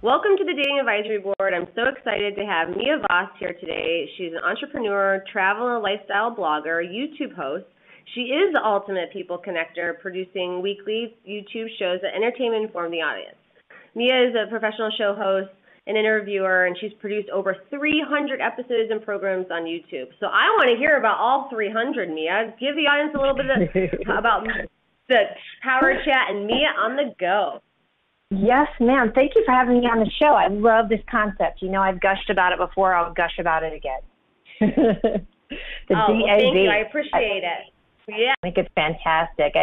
Welcome to the Dating Advisory Board. I'm so excited to have Mia Voss here today. She's an entrepreneur, travel and lifestyle blogger, YouTube host. She is the ultimate people connector, producing weekly YouTube shows that entertain and inform the audience. Mia is a professional show host, an interviewer, and she's produced over 300 episodes and programs on YouTube. So I want to hear about all 300, Mia. Give the audience a little bit about the Power Chat and Mia on the Go. Yes, ma'am. Thank you for having me on the show. I love this concept. You know, I've gushed about it before. I'll gush about it again. Well, thank you. I appreciate it. Yeah. I think it's fantastic.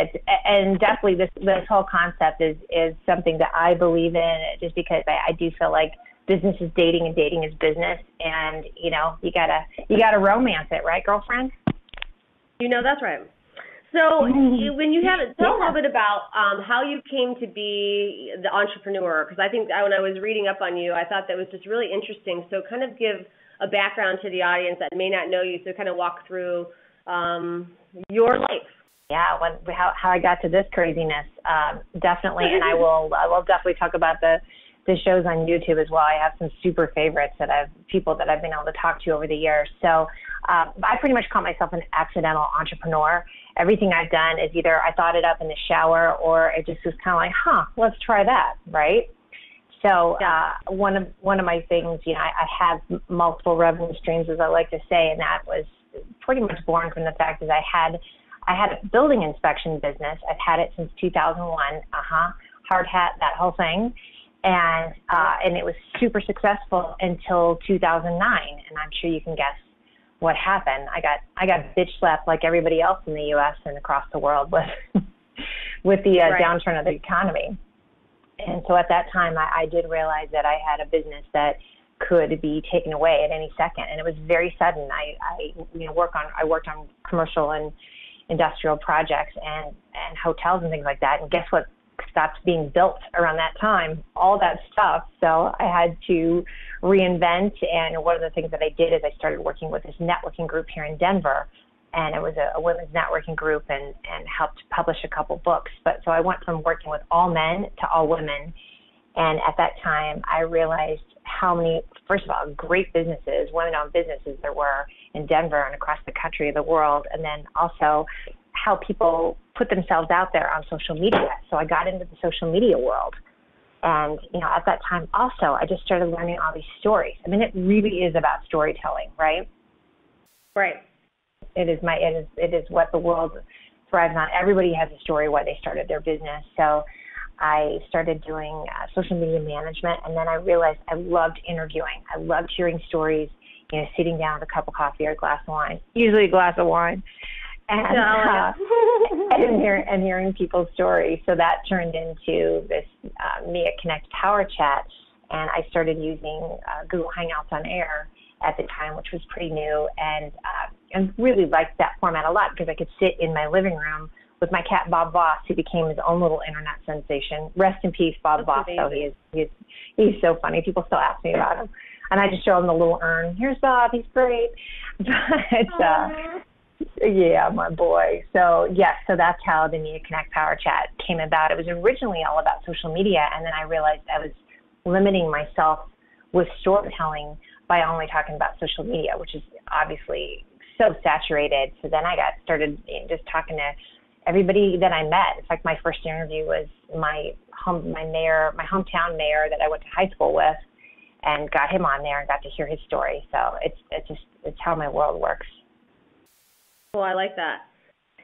And definitely this whole concept is something that I believe in, just because I do feel like business is dating and dating is business. And, you know, you gotta romance it, right, girlfriend? You know, that's right. So when you have it, tell a little bit about how you came to be the entrepreneur, because I think when I was reading up on you, I thought that was just really interesting. So kind of give a background to the audience that may not know you, so kind of walk through your life. Yeah, how I got to this craziness, definitely, and I will definitely talk about the shows on YouTube as well. I have some super favorites people that I've been able to talk to over the years. So I pretty much call myself an accidental entrepreneur. Everything I've done is either I thought it up in the shower, or it just was kind of like, let's try that, right? So one of my things, you know, I have multiple revenue streams, as I like to say, and that was pretty much born from the fact that I had a building inspection business. I've had it since 2001. Hard hat, that whole thing. And it was super successful until 2009, and I'm sure you can guess what happened. I got bitch slapped like everybody else in the U.S. and across the world with the downturn of the economy. And so at that time, I did realize that I had a business that could be taken away at any second, and it was very sudden. I worked on commercial and industrial projects and hotels and things like that. And guess what stopped being built around that time? All that stuff. So I had to reinvent. And one of the things that I did is I started working with this networking group here in Denver. And it was a women's networking group, and helped publish a couple books. But so I went from working with all men to all women. And at that time, I realized how many, first of all, great businesses, women-owned businesses there were in Denver and across the country, the world, and then also how people put themselves out there on social media. So I got into the social media world. And, you know, at that time also, I just started learning all these stories. I mean, it really is about storytelling, right? Right. It is what the world thrives on. Everybody has a story why they started their business. So I started doing social media management, and then I realized I loved interviewing. I loved hearing stories, you know, sitting down with a cup of coffee or a glass of wine, usually a glass of wine, and hearing people's stories. So that turned into this Mia Connect Power Chat, and I started using Google Hangouts on Air at the time, which was pretty new, and really liked that format a lot because I could sit in my living room with my cat Bob Voss, who became his own little internet sensation. Rest in peace, Bob Voss. So he's so funny. People still ask me about him, and I just show him the little urn. Here's Bob. He's great. But yeah, my boy. So yes, so that's how the Mia Connect Power Chat came about. It was originally all about social media, and then I realized I was limiting myself with storytelling by only talking about social media, which is obviously so saturated. So then I got started just talking to everybody that I met. In fact, my first interview was my hometown mayor that I went to high school with, and got him on there and got to hear his story. So it's how my world works. Well, I like that.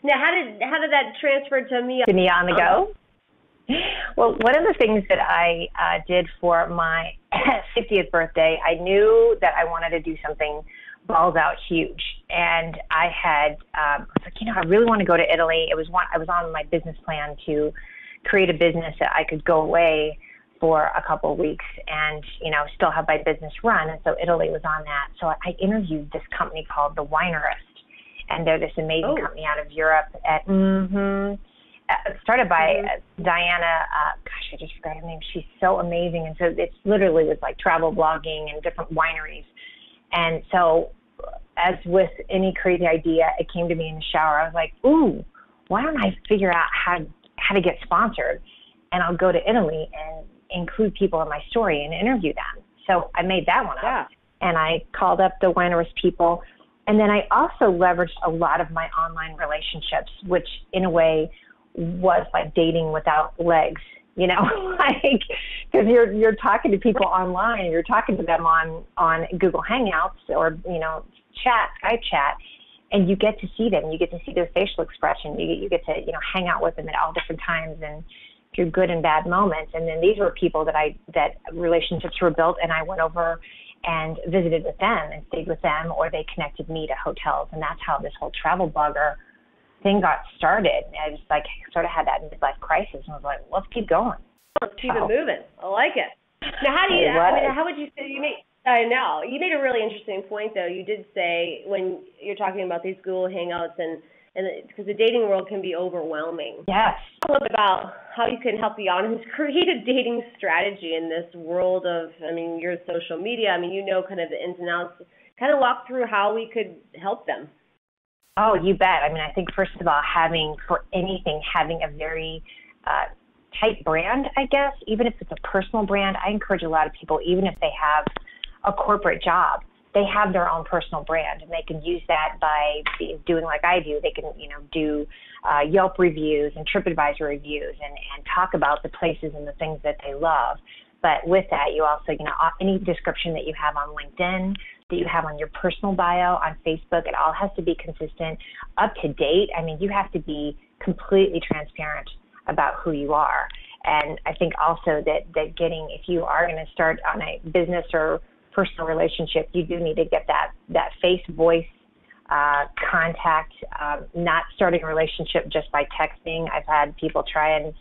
Now, how did that transfer to Mia? To Mia on the Go? Well, one of the things that I did for my 50th birthday, I knew that I wanted to do something balls out huge. And I was like, you know, I really want to go to Italy. I was on my business plan to create a business that I could go away for a couple of weeks and, you know, still have my business run. And so Italy was on that. So I interviewed this company called The Winerist. And they're this amazing company out of Europe. Started by Diana, I just forgot her name. She's so amazing. And so it's literally was like travel blogging and different wineries. And so as with any crazy idea, it came to me in the shower. I was like, ooh, why don't I figure out how to get sponsored? And I'll go to Italy and include people in my story and interview them. So I made that one up, and I called up the Winerous people. And then I also leveraged a lot of my online relationships, which in a way was like dating without legs, you know, like, because you're talking to people online, you're talking to them on Google Hangouts or, you know, Skype chat, and you get to see them, you get to see their facial expression, you get to, you know, hang out with them at all different times and through good and bad moments. And then these were people that relationships were built, and I went over and visited with them and stayed with them, or they connected me to hotels. And that's how this whole travel blogger thing got started. I just like sort of had that midlife crisis and was like, let's keep going. Let's keep it moving. I like it. Now, how would you say I know. You made a really interesting point, though. You did say when you're talking about these Google Hangouts and because the dating world can be overwhelming. Yes. Talk a little bit about how you can help the audience create a dating strategy in this world of, I mean, your social media. I mean, you know kind of the ins and outs. Kind of walk through how we could help them. Oh, you bet. I mean, I think, first of all, having a very tight brand, I guess, even if it's a personal brand. I encourage a lot of people, even if they have a corporate job, they have their own personal brand, and they can use that by doing like I do. They can, you know, do Yelp reviews and TripAdvisor reviews and talk about the places and the things that they love. But with that, you also, you know, any description that you have on LinkedIn, that you have on your personal bio, on Facebook, it all has to be consistent, up to date. I mean, you have to be completely transparent about who you are. And I think also that if you are going to start on a business or personal relationship, you do need to get that face, voice, contact, not starting a relationship just by texting. I've had people try and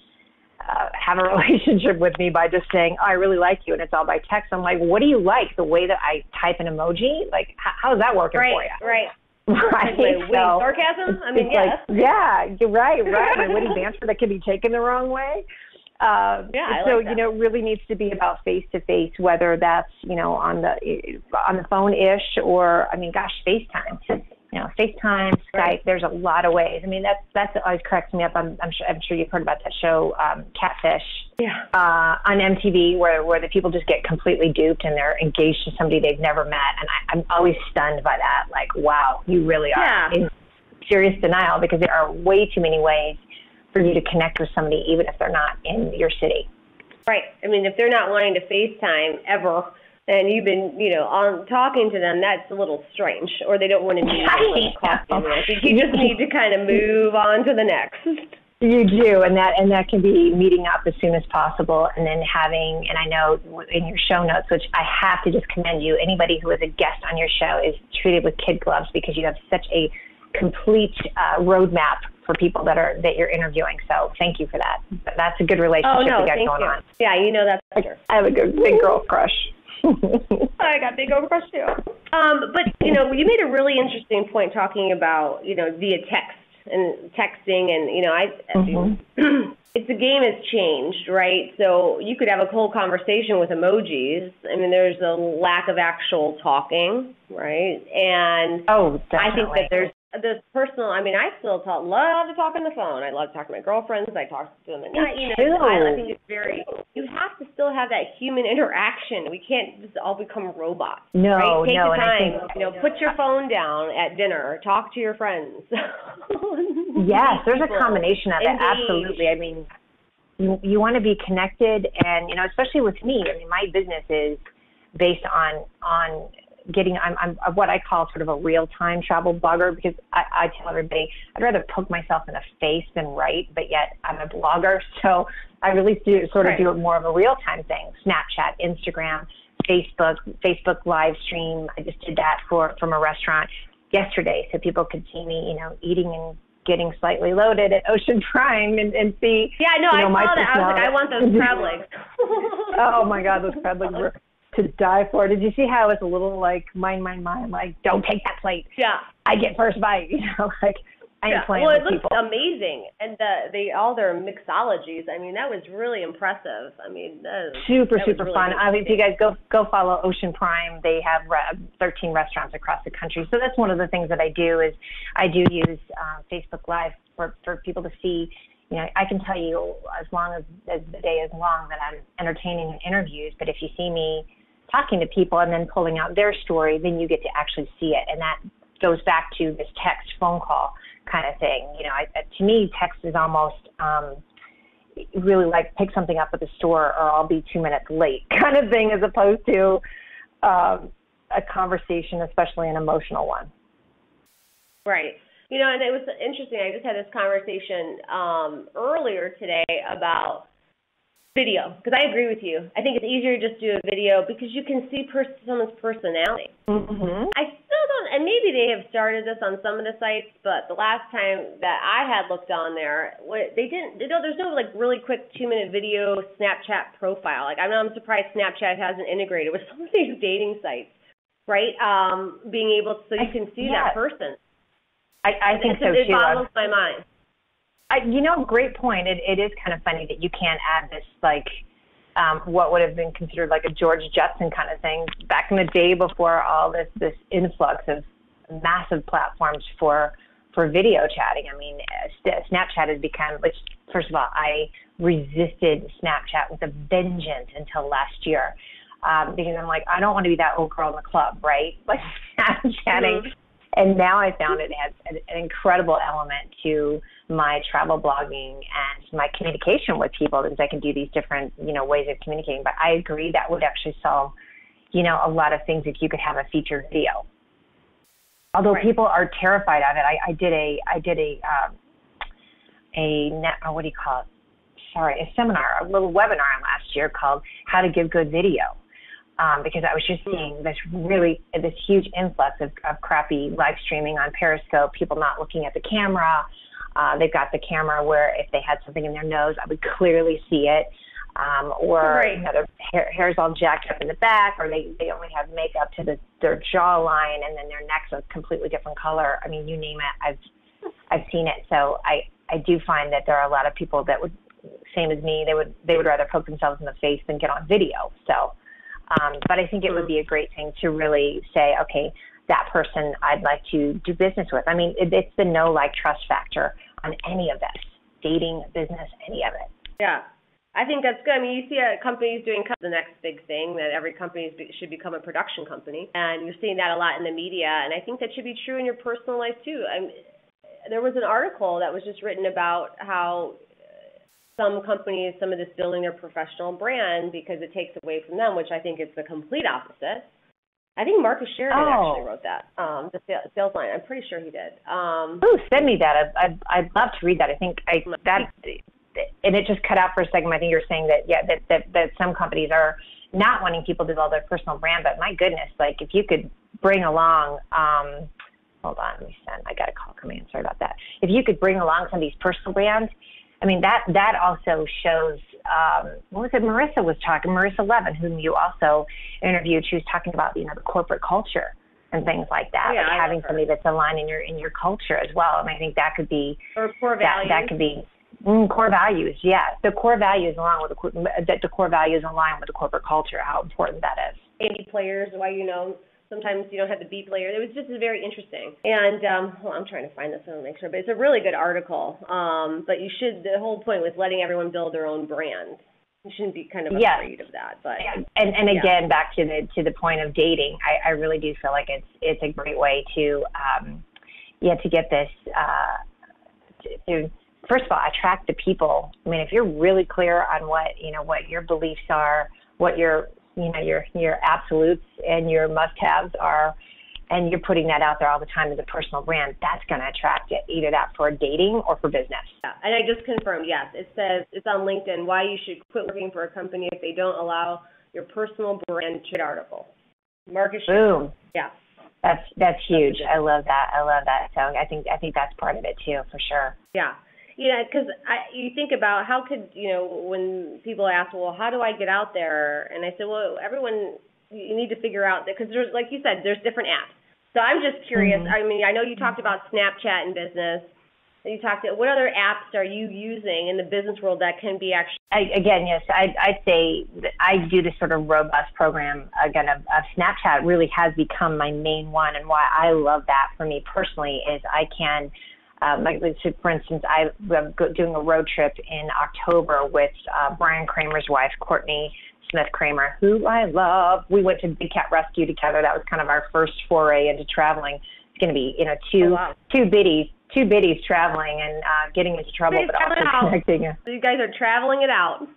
have a relationship with me by just saying, oh, I really like you, and it's all by text. I'm like, what do you like? The way that I type an emoji? Like, how's that working for you? Right. Right. Wait, sarcasm? I mean, yes. Like, yeah, you're right. My witty banter that can be taken the wrong way. I so like that. You know, it really needs to be about face to face, whether that's, you know, on the phone ish, or I mean, gosh, FaceTime. You know, FaceTime, Skype. There's a lot of ways. I mean, that's always cracks me up. I'm sure you've heard about that show, Catfish. Yeah. On MTV, where the people just get completely duped and they're engaged to somebody they've never met, and I'm always stunned by that. Like, wow, you really are in serious denial, because there are way too many ways for you to connect with somebody, even if they're not in your city. Right. I mean, if they're not wanting to FaceTime ever, and you've been, you know, on talking to them, that's a little strange. Or they don't want to meet you costume. I think you just need to kind of move on to the next. You do, and that can be meeting up as soon as possible, and then having, and I know in your show notes, which I have to just commend you, anybody who is a guest on your show is treated with kid gloves, because you have such a complete roadmap for people that you're interviewing. So thank you for that. That's a good relationship you got going on. Yeah, you know that's for sure. I have a good big girl crush. I got big girl crush too. But you know, you made a really interesting point talking about, you know, via text and texting, and you know, it's the game has changed, right? So you could have a whole conversation with emojis. I mean, there's a lack of actual talking, right? And definitely. I think that there's this personal, I mean, I still love to talk on the phone. I love to talk to my girlfriends. I talk to them at night. You know, I think it's you have to still have that human interaction. We can't just all become robots. No, right? Take no. the time, you know, put your phone down at dinner, talk to your friends. Yes, there's a combination of it. Absolutely. I mean, you want to be connected, and, you know, especially with me, I mean, my business is based on getting, I'm what I call sort of a real-time travel blogger, because I tell everybody I'd rather poke myself in the face than write, but yet I'm a blogger, so I really do it more of a real-time thing. Snapchat, Instagram, Facebook live stream. I just did that from a restaurant yesterday, so people could see me, you know, eating and getting slightly loaded at Ocean Prime and see. Yeah, no, I saw that. I was like, I want those crab legs. Oh my God, those crab legs were to die for. Did you see how it's a little like mind, like, don't take that plate. Yeah. I get first bite, you know, like I ain't playing with people. Well, it looks amazing. And all their mixologies, I mean, that was really impressive. I mean, that was super really fun. I mean, if you guys go follow Ocean Prime, they have 13 restaurants across the country. So that's one of the things that I do is I do use Facebook Live for people to see, I can tell you as long as the day is long that I'm entertaining in interviews, but if you see me talking to people and then pulling out their story, then you get to actually see it. And that goes back to this text phone call kind of thing. To me, text is almost really like pick something up at the store or I'll be 2 minutes late kind of thing, as opposed to a conversation, especially an emotional one. Right. And it was interesting. I just had this conversation earlier today about video, because I agree with you. I think it's easier to just do a video because you can see someone's personality. Mm-hmm. I still don't, and maybe they have started this on some of the sites, but the last time that I had looked on there, they didn't. There's no like really quick 2-minute video Snapchat profile. Like I'm surprised Snapchat hasn't integrated with some of these dating sites, right? Being able so you can see that person. I think so too. It boggles my mind. Great point. It is kind of funny that you can't add this, like, what would have been considered like a George Jetson kind of thing back in the day before all this influx of massive platforms for video chatting. I mean, Snapchat has become, which, first of all, I resisted Snapchat with a vengeance until last year because I'm like, I don't want to be that old girl in the club, right? Like Snapchatting. Mm-hmm. And now I found it has an incredible element to my travel blogging and my communication with people because I can do these different, ways of communicating. But I agree that would actually solve, a lot of things if you could have a featured video. Although people are terrified of it. I did a seminar, a little webinar last year called How to Give Good Video. Because I was just seeing this huge influx of crappy live streaming on Periscope, people not looking at the camera. They've got the camera where if they had something in their nose, I would clearly see it. Their hair's all jacked up in the back, or they only have makeup to their jawline, and then their neck's a completely different color. I mean, you name it, I've seen it. So I do find that there are a lot of people that would, same as me, they would rather poke themselves in the face than get on video. So. But I think it would be a great thing to really say, okay, that person I'd like to do business with. I mean, it's the know, like, trust factor on any of this, dating, business, any of it. Yeah, I think that's good. I mean, you see companies doing the next big thing, that every company should become a production company. And you're seeing that a lot in the media. And I think that should be true in your personal life, too. There was an article that was just written about how some companies, some of this building their professional brand because it takes away from them, which I think is the complete opposite. I think Marcus Sheridan actually wrote that, the sales line. I'm pretty sure he did. Send me that. I'd love to read that. I think and it just cut out for a second. I think you're saying that some companies are not wanting people to develop their personal brand, but my goodness, like if you could bring along, hold on, let me send. I got a call coming in. Sorry about that. If you could bring along some of these personal brands. I mean, that also shows, what was it Marissa Levin, whom you also interviewed. She was talking about, the corporate culture and things like that. Yeah, like having somebody that's aligned in your culture as well. And I think that could be, or core values. That could be core values. Yeah. The core values align with the core values align with the corporate culture, how important that is. A players, why, sometimes you don't have the B player. It was just very interesting. And I'm trying to find this and make sure, but it's a really good article. But the whole point was letting everyone build their own brand. You shouldn't be kind of afraid of that. But and again, back to the point of dating, I really do feel like it's a great way to get this to first of all attract the people. I mean, if you're really clear on what your beliefs are, what your absolutes and your must-haves are, and you're putting that out there all the time as a personal brand, that's going to attract it, either that for dating or for business. Yeah, and I just confirmed, yes. It says, it's on LinkedIn, why you should quit working for a company if they don't allow your personal brand trade article. Marcus Boom. Yeah. That's huge. I love that. So I think that's part of it too, for sure. Yeah. Because you think about how could, when people ask, well, how do I get out there? And I said, well, you need to figure out that, because there's, like you said, there's different apps. So I'm just curious. Mm-hmm. I mean, I know you talked about Snapchat in business. What other apps are you using in the business world that can be actually? Yes, I'd say that I do this sort of robust program, again, of Snapchat really has become my main one. And why I love that for me personally is I can For instance, I'm doing a road trip in October with Brian Kramer's wife, Courtney Smith Kramer, who I love. We went to Big Cat Rescue together. That was kind of our first foray into traveling. It's going to be, two biddies traveling and getting into trouble, but also connecting. So you guys are traveling it out.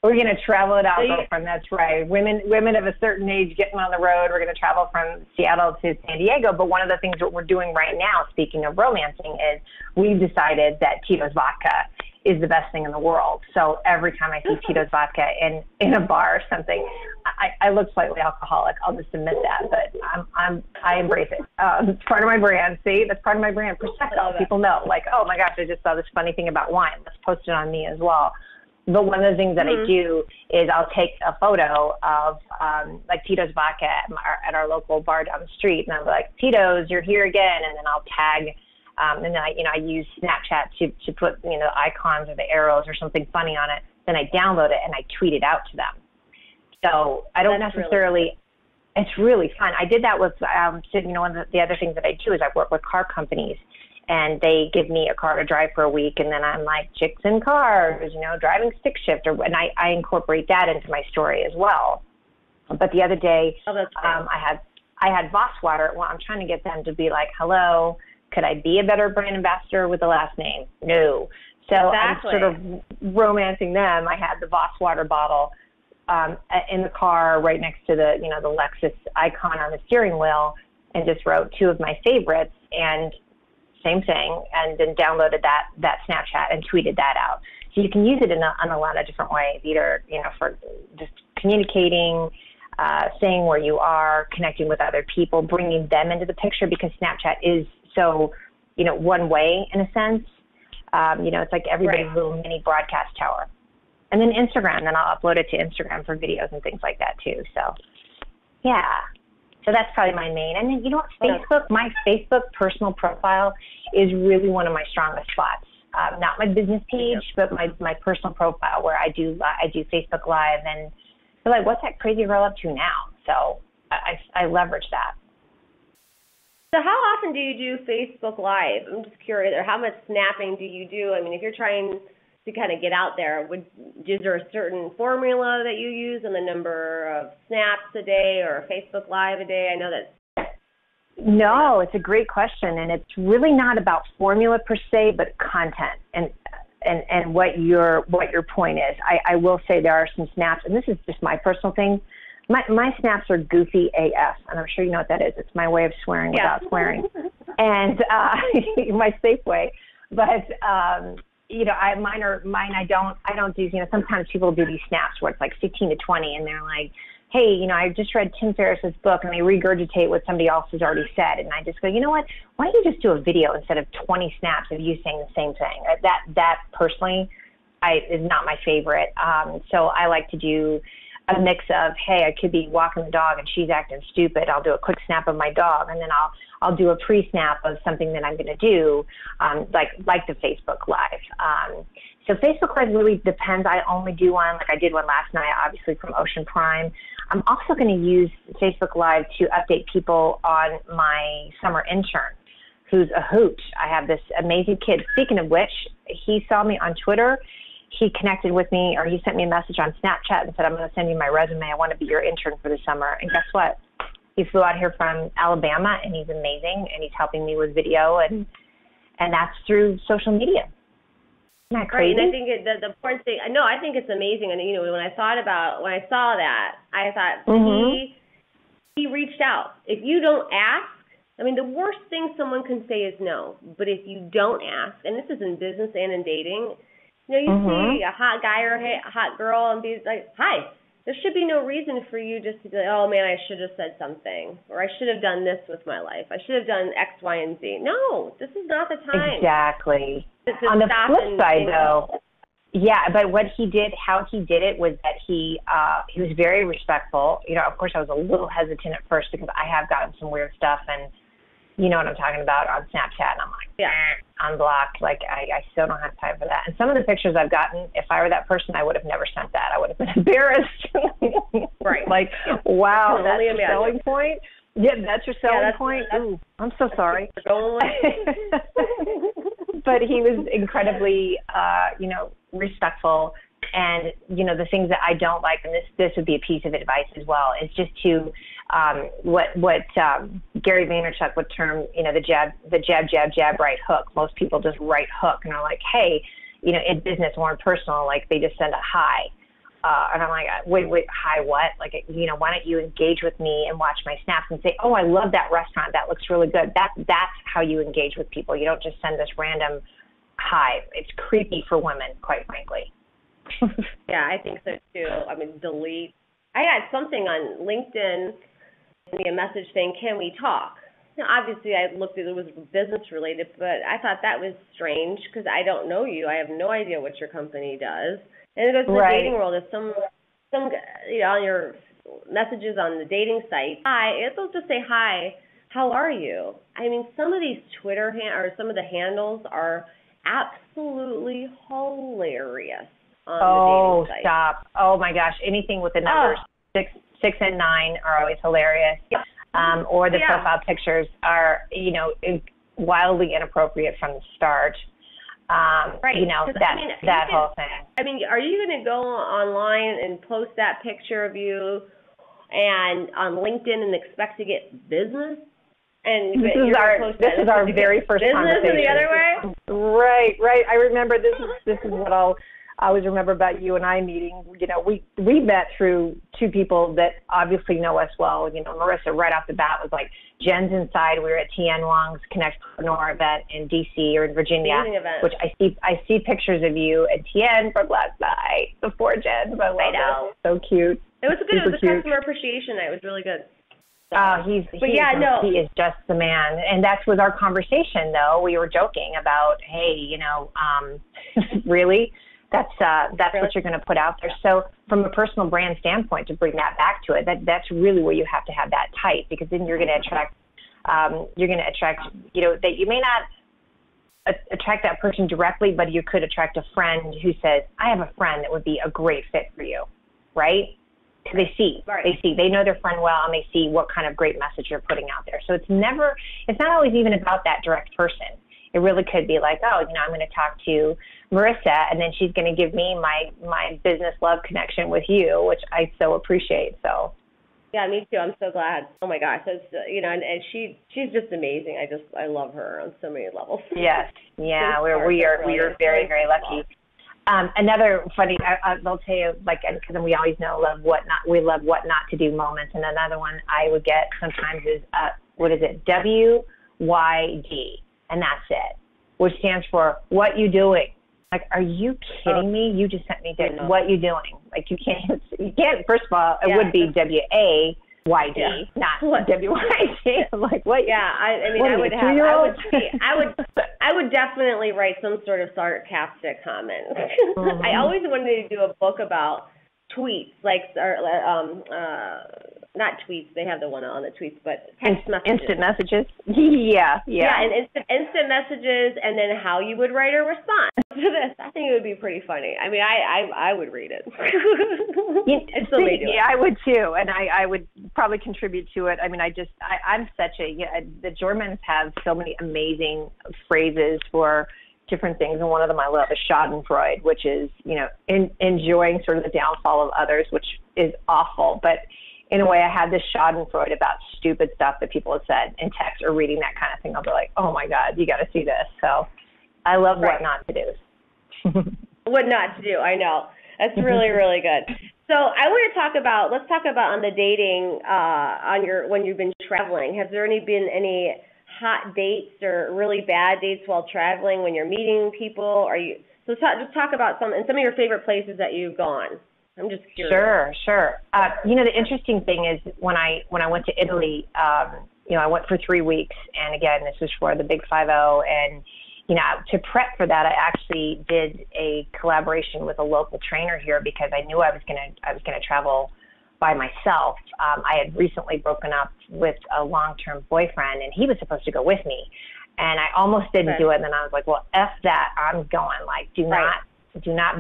We're going to travel it out, girlfriend. That's right. Women of a certain age getting on the road. We're going to travel from Seattle to San Diego. But one of the things that we're doing right now, speaking of romancing, is we've decided that Tito's vodka is the best thing in the world. So every time I see Tito's vodka in a bar or something, I look slightly alcoholic. I'll just admit that, but I embrace it. It's part of my brand. See, that's part of my brand. Prosecco. People know, like, oh my gosh, I just saw this funny thing about wine. Let's post it on me as well. But one of the things that I do is I'll take a photo of like Tito's vodka at our local bar down the street, and I'll be like, Tito's, you're here again, and then I'll tag, and then I use Snapchat to put the icons or the arrows or something funny on it. Then I download it and I tweet it out to them. So I don't necessarily. It's really fun. I did that with one of the other things that I do is I work with car companies. And they give me a car to drive for a week, and then I'm like, chicks in cars, driving stick shift, and I incorporate that into my story as well. But the other day, I had Voss water. Well, I'm trying to get them to be like, hello, could I be a better brand ambassador with the last name? No. So I'm sort of romancing them. I had the Voss water bottle in the car right next to the Lexus icon on the steering wheel, and just wrote two of my favorites, and same thing, and then downloaded that Snapchat and tweeted that out. So you can use it in a lot of different ways, either, for just communicating, saying where you are, connecting with other people, bringing them into the picture, because Snapchat is so, one way in a sense. It's like everybody's little mini broadcast tower. And then Instagram, then I'll upload it to Instagram for videos and things like that too. So, yeah. So that's probably my main. And then, Facebook, my Facebook personal profile is really one of my strongest spots. Not my business page, but my personal profile, where I do Facebook Live, and they're like, what's that crazy girl up to now? So I leverage that. So how often do you do Facebook Live? I'm just curious, or how much snapping do you do? I mean, if you're trying to kind of get out there, is there a certain formula that you use in the number of snaps a day or Facebook Live a day? I know that. No, it's a great question, and it's really not about formula per se, but content and what your point is. I will say there are some snaps, and this is just my personal thing. My snaps are goofy AF, and I'm sure you know what that is. It's my way of swearing without swearing, and my safe way. But I don't do, sometimes people do these snaps where it's like 15 to 20, and they're like, hey, I just read Tim Ferriss's book, and they regurgitate what somebody else has already said. And I just go, you know what? Why don't you just do a video instead of 20 snaps of you saying the same thing? That personally is not my favorite. So I like to do a mix of, hey, I could be walking the dog and she's acting stupid. I'll do a quick snap of my dog, and then I'll do a pre-snap of something that I'm going to do, like the Facebook Live. So Facebook Live really depends. I only do one, like I did one last night, obviously from Ocean Prime. I'm also going to use Facebook Live to update people on my summer intern, who's a hoot. I have this amazing kid. Speaking of which, he saw me on Twitter. He connected with me, or he sent me a message on Snapchat and said, I'm going to send you my resume. I want to be your intern for the summer. And guess what? He flew out here from Alabama, and he's amazing, and he's helping me with video, and that's through social media. Isn't that crazy? Right, and I think the important thing, I think it's amazing. And, when I saw that, I thought he reached out. If you don't ask, the worst thing someone can say is no. But if you don't ask, and this is in business and in dating, you see a hot guy or a hot girl and be like, hi. There should be no reason for you just to be like, oh, man, I should have said something, or I should have done this with my life. I should have done X, Y, and Z. No, this is not the time. Exactly. On the flip side, though, but how he did it was that he was very respectful. Of course, I was a little hesitant at first because I have gotten some weird stuff, and you know what I'm talking about, on Snapchat, and I'm like, unblocked. Like, I still don't have time for that. And some of the pictures I've gotten, if I were that person, I would have never sent that. I would have been embarrassed. Right. Like, wow, that's your selling point? Yeah, that's your selling point? Ooh, I'm so sorry. but he was incredibly, respectful. And, the things that I don't like, and this would be a piece of advice as well, is just to, what Gary Vaynerchuk would term, the jab, right hook. Most people just right hook and are like, hey, in business or in personal, like they just send a hi. And I'm like, wait, hi, what? Like, why don't you engage with me and watch my snaps and say, oh, I love that restaurant. That looks really good. That's how you engage with people. You don't just send this random hi. It's creepy for women, quite frankly. Yeah, I think so too. I mean, delete. I had something on LinkedIn, me a message saying, can we talk? Now, obviously, I looked at it was business related, but I thought that was strange because I don't know you. I have no idea what your company does. And it goes to the dating world. If some on your messages on the dating site, hi, it'll just say, hi, how are you? I mean, some of these Twitter or some of the handles are absolutely hilarious on the dating site. Stop. Oh, my gosh. Anything with the numbers 6 and 9 are always hilarious. Or the profile pictures are, wildly inappropriate from the start. Right. That whole thing. I mean, are you going to go online and post that picture of you and on LinkedIn and expect to get business? And this is our very first conversation. Business in the other way? Right. I remember this is what I'll always remember about you and I meeting. We met through two people that obviously know us well. Marissa right off the bat was like, Jen's inside. We were at Tian Wong's Connectpreneur event in DC or in Virginia, which I see pictures of you and Tian from last night before Jen. I know. So cute. It was good. It was a customer appreciation night. It was really good. He is just the man. And that was our conversation, though. We were joking about, hey, really? That's what you're going to put out there. So from a personal brand standpoint, to bring that back to it, that's really where you have to have that tight, because then you're going to attract, that you may not attract that person directly, but you could attract a friend who says, I have a friend that would be a great fit for you, right? Because they know their friend well, and they see what kind of great message you're putting out there. So it's not always even about that direct person. It really could be like, I'm going to talk to Marissa, and then she's going to give me my business love connection with you, which I so appreciate. So, yeah, me too. I'm so glad. Oh my gosh, that's and she's just amazing. I love her on so many levels. Yes, yeah, we are very, very lucky. Another funny, I'll tell you, because we always know we love what not to do moments, and another one I would get sometimes is WYD. And that's it, which stands for what you doing. Like, are you kidding me? You just sent me this. What you doing? Like, you can't, first of all, it would be WAYD, not WYD. I'm like, what? Yeah, I would definitely write some sort of sarcastic comment. Mm-hmm. I always wanted to do a book about tweets, not tweets, they have the one on the tweets, but text messages. Instant messages. Yeah, and instant messages, and then how you would write a response to this. I think it would be pretty funny. I mean, I would read it. I would too, and I would probably contribute to it. I mean, I'm such the Germans have so many amazing phrases for different things, and one of them I love is Schadenfreude, which is, enjoying sort of the downfall of others, which is awful, but in a way, I had this Schadenfreude about stupid stuff that people have said in text or reading that kind of thing. I'll be like, oh my God, you got to see this. So I love what not to do. What not to do, I know. That's really, really good. So I want to let's talk about on the dating when you've been traveling. Has there been any hot dates or really bad dates while traveling when you're meeting people? Just talk about some of your favorite places that you've gone. I'm just curious. Sure. The interesting thing is when I went to Italy, I went for 3 weeks, and again, this was for the Big 5-0, and to prep for that, I actually did a collaboration with a local trainer here because I knew I was gonna travel by myself. I had recently broken up with a long-term boyfriend, and he was supposed to go with me, and I almost didn't do it. And then I was like, well, F that, I'm going. Like, do not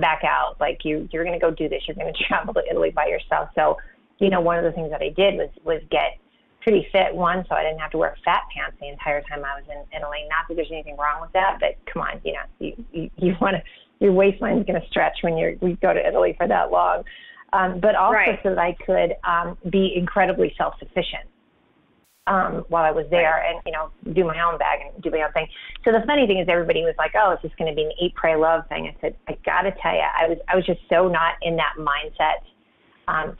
back out. Like, you're going to go do this. You're going to travel to Italy by yourself. So, one of the things that I did was get pretty fit, one, so I didn't have to wear fat pants the entire time I was in Italy. Not that there's anything wrong with that, but come on, you want to, your waistline's going to stretch when we go to Italy for that long. But also so that I could be incredibly self-sufficient while I was there, and do my own bag and do my own thing. So the funny thing is, everybody was like, "Oh, it's just going to be an eat, pray, love thing." I said, "I got to tell you, I was just so not in that mindset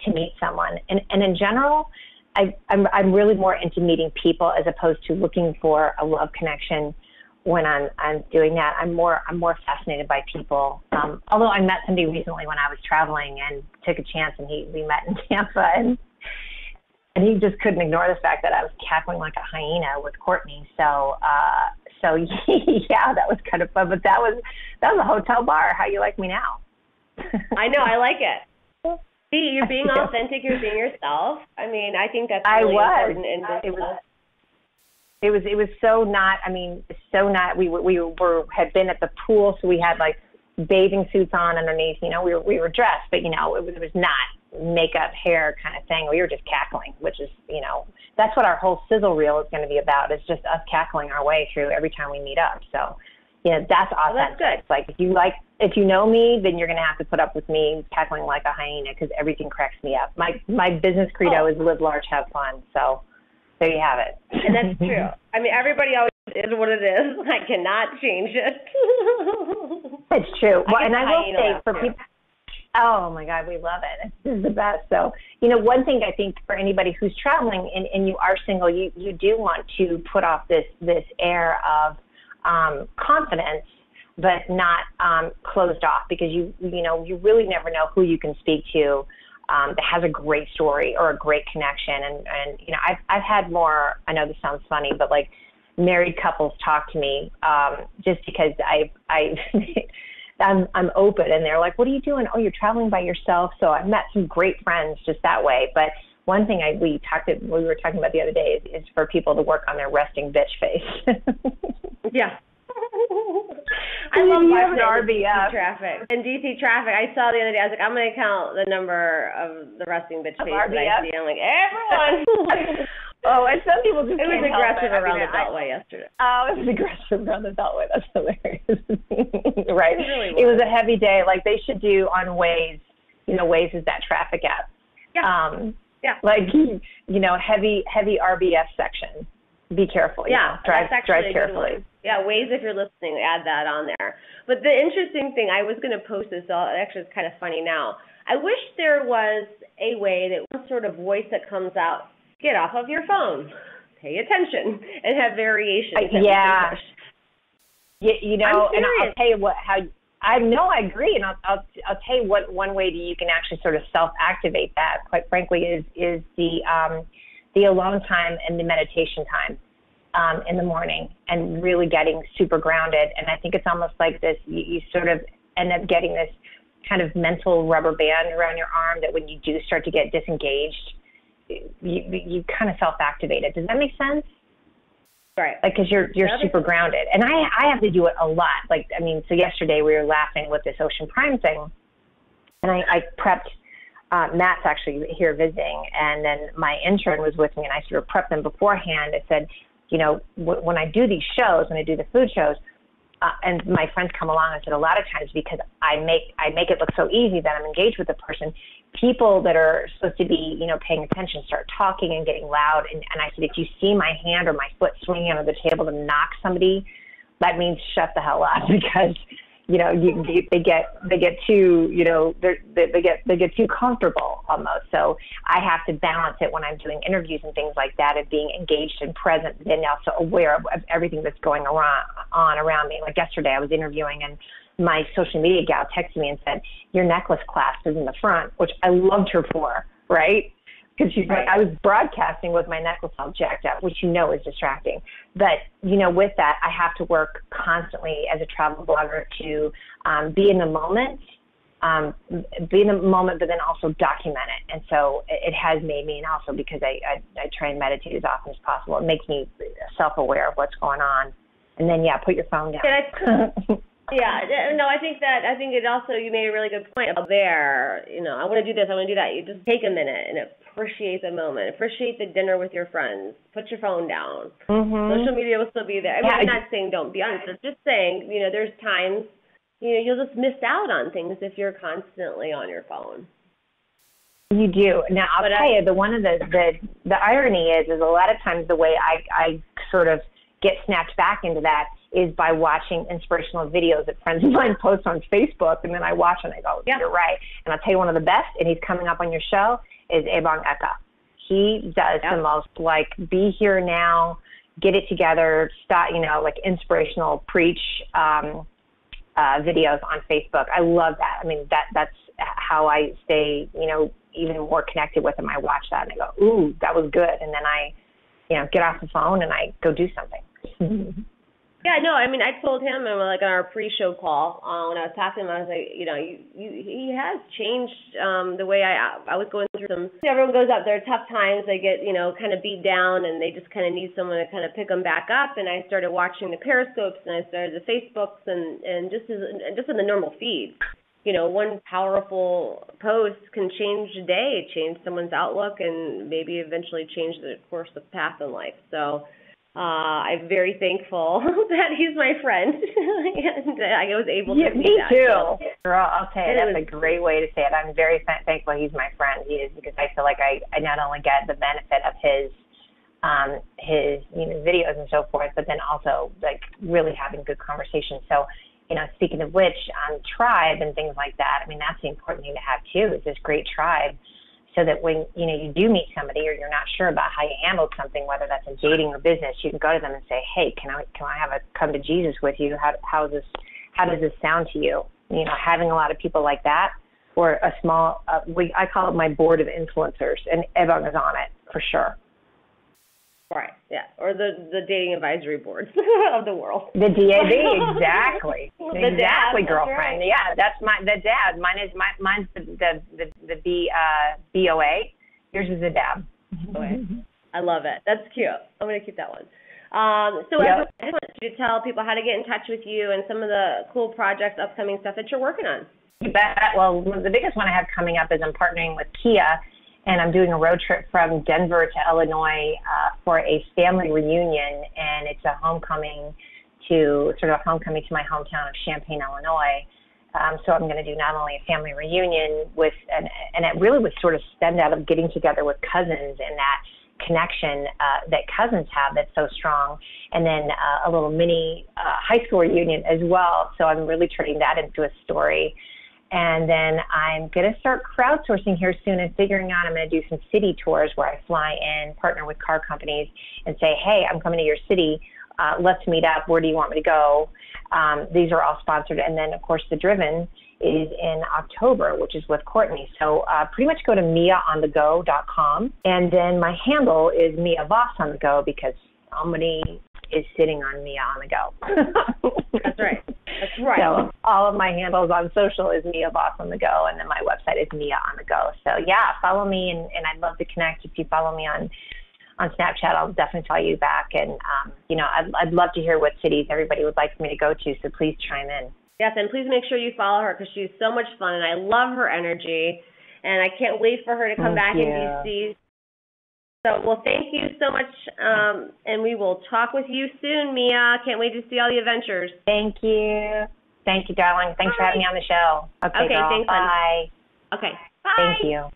to meet someone." And in general, I'm really more into meeting people as opposed to looking for a love connection. When I'm doing that, I'm more fascinated by people. Although I met somebody recently when I was traveling and took a chance, and we met in Tampa, and he just couldn't ignore the fact that I was cackling like a hyena with Courtney. So yeah, that was kind of fun. But that was a hotel bar. How you like me now? I know, I like it. See, you're being authentic. You're being yourself. I mean, I think that's really important in business. It was so not. I mean, so not. We had been at the pool, so we had like bathing suits on underneath. We were dressed, but it was not makeup, hair kind of thing. We were just cackling, which is that's what our whole sizzle reel is going to be about. Is just us cackling our way through every time we meet up. So that's awesome. Well, that's good. It's like if you know me, then you're going to have to put up with me cackling like a hyena because everything cracks me up. My business credo is live large, have fun. So. There you have it. And that's true. I mean, everybody always is what it is. I cannot change it. It's true. Well, and I will say for people, oh my God, we love it. This is the best. So, one thing I think for anybody who's traveling and you are single, you do want to put off this air of confidence, but not closed off, because you really never know who you can speak to that has a great story or a great connection. And I've had more, I know this sounds funny, but like married couples talk to me just because I'm open, and they're like, "What are you doing?" "Oh, you're traveling by yourself." So I've met some great friends just that way. But one thing we were talking about the other day is for people to work on their resting bitch face. Yeah. I love watching RBF traffic. And DC traffic, I saw the other day, I was like, I'm going to count the number of the resting bitch face that I see. I'm like, everyone. Oh, and some people just It was aggressive around the Beltway yesterday. Oh, it was aggressive around the Beltway. That's hilarious. Right. It really was. It was a heavy day. Like they should do on Waze. Waze is that traffic app. Yeah. Yeah. Like, heavy RBF section. Be careful. Drive carefully. Yeah, Waze, if you're listening, add that on there. But the interesting thing, I was going to post this, so actually it's kind of funny now. I wish there was a way that one sort of voice that comes out, get off of your phone, pay attention, and have variations. Yeah. And I'll tell you I agree, and I'll tell you what one way that you can actually sort of self-activate that, quite frankly, is the alone time and the meditation time. In the morning, and really getting super grounded. And I think it's almost like this, you sort of end up getting this kind of mental rubber band around your arm that when you do start to get disengaged, you kind of self-activate it. Does that make sense? Right. Like, because you're super grounded. And I have to do it a lot. Like, I mean, so yesterday we were laughing with this Ocean Prime thing, and I prepped, Matt's actually here visiting, and then my intern was with me, and I sort of prepped them beforehand. I said, when I do these shows, when I do the food shows, and my friends come along, I said a lot of times because I make it look so easy that I'm engaged with the person, people that are supposed to be, paying attention start talking and getting loud. And I said, if you see my hand or my foot swinging under the table to knock somebody, that means shut the hell up, because they get too, they get too comfortable almost. So I have to balance it when I'm doing interviews and things like that, of being engaged and present, and also aware of everything that's going on around me. Like yesterday, I was interviewing, and my social media gal texted me and said, "Your necklace clasp is in the front," which I loved her for, right? Because she's like, I was broadcasting with my necklace all jacked up, which is distracting. But, with that, I have to work constantly as a travel blogger to be in the moment, but then also document it. And so it has made me, and also because I try and meditate as often as possible, it makes me self-aware of what's going on. And then, put your phone down. Yeah, no, I think it also, you made a really good point about there. I want to do this, I want to do that. You just take a minute and appreciate the moment. Appreciate the dinner with your friends. Put your phone down. Social media will still be there. I'm not saying don't be honest. I'm just saying, there's times, you'll just miss out on things if you're constantly on your phone. You do. Now, I'll tell you, the irony is a lot of times the way I sort of get snapped back into that is by watching inspirational videos that friends of mine post on Facebook, and then I watch and I go, You're right. And I'll tell you one of the best, and he's coming up on your show, is MiaOnTheGo. He does the most, be here now, get it together, start, inspirational preach videos on Facebook. I love that. I mean, that's how I stay, even more connected with him. I watch that and I go, ooh, that was good. And then I, get off the phone and I go do something. Yeah, no, I told him, and on our pre-show call, when I was talking to him, I was like, he has changed the way I was going through some. Everyone goes out there, tough times, they get, kind of beat down, and they just kind of need someone to kind of pick them back up. And I started watching the Periscopes, and I started the Facebooks, and just in the normal feed. One powerful post can change a day, change someone's outlook, and maybe eventually change the course of path in life. So I'm very thankful that he's my friend, and I was able to do that. Me too. So, girl, I'll tell you, that's a great way to say it. I'm very thankful he's my friend. He is, because I feel like I not only get the benefit of his videos and so forth, but then also really having good conversations. So, speaking of which, tribe and things like that, that's the important thing to have too, is this great tribe, so that when, you do meet somebody or you're not sure about how you handled something, whether that's in dating or business, you can go to them and say, hey, can I have a come to Jesus with you? How does this sound to you? Having a lot of people like that, or a small, I call it my board of influencers, and everyone is on it for sure. Right, yeah, or the dating advisory boards of the world. The DAB, exactly. Exactly, girlfriend. Right. Yeah, that's the dad. Mine's the BOA. Yours is the dab. I love it. That's cute. I'm going to keep that one. I just want you to tell people how to get in touch with you and some of the cool projects, upcoming stuff that you're working on. You bet. Well, the biggest one I have coming up is I'm partnering with Kia, and I'm doing a road trip from Denver to Illinois for a family reunion, and it's a homecoming to my hometown of Champaign, Illinois. So I'm going to do not only a family reunion and it really was sort of stemmed out of getting together with cousins and that connection that cousins have that's so strong, and then a little mini high school reunion as well. So I'm really turning that into a story. And then I'm going to start crowdsourcing here soon and figuring out, I'm going to do some city tours where I fly in, partner with car companies, and say, hey, I'm coming to your city. Let's meet up. Where do you want me to go? These are all sponsored. And then, of course, the Driven is in October, which is with Courtney. So pretty much go to MiaOnTheGo.com. And then my handle is Mia Voss on the Go, because somebody is sitting on Mia on the Go. That's right. That's right. So all of my handles on social is Mia Voss on the Go, and then my website is Mia on the Go. So yeah, follow me, and I'd love to connect. If you follow me on Snapchat, I'll definitely follow you back. And I'd love to hear what cities everybody would like for me to go to. So please chime in. Yes, and please make sure you follow her, because she's so much fun, and I love her energy, and I can't wait for her to come back in DC. So, well, thank you so much, and we will talk with you soon, Mia. Can't wait to see all the adventures. Thank you. Thank you, darling. Thanks for having me on the show. Okay, girl. Thanks, bye. Okay, bye. Thank you.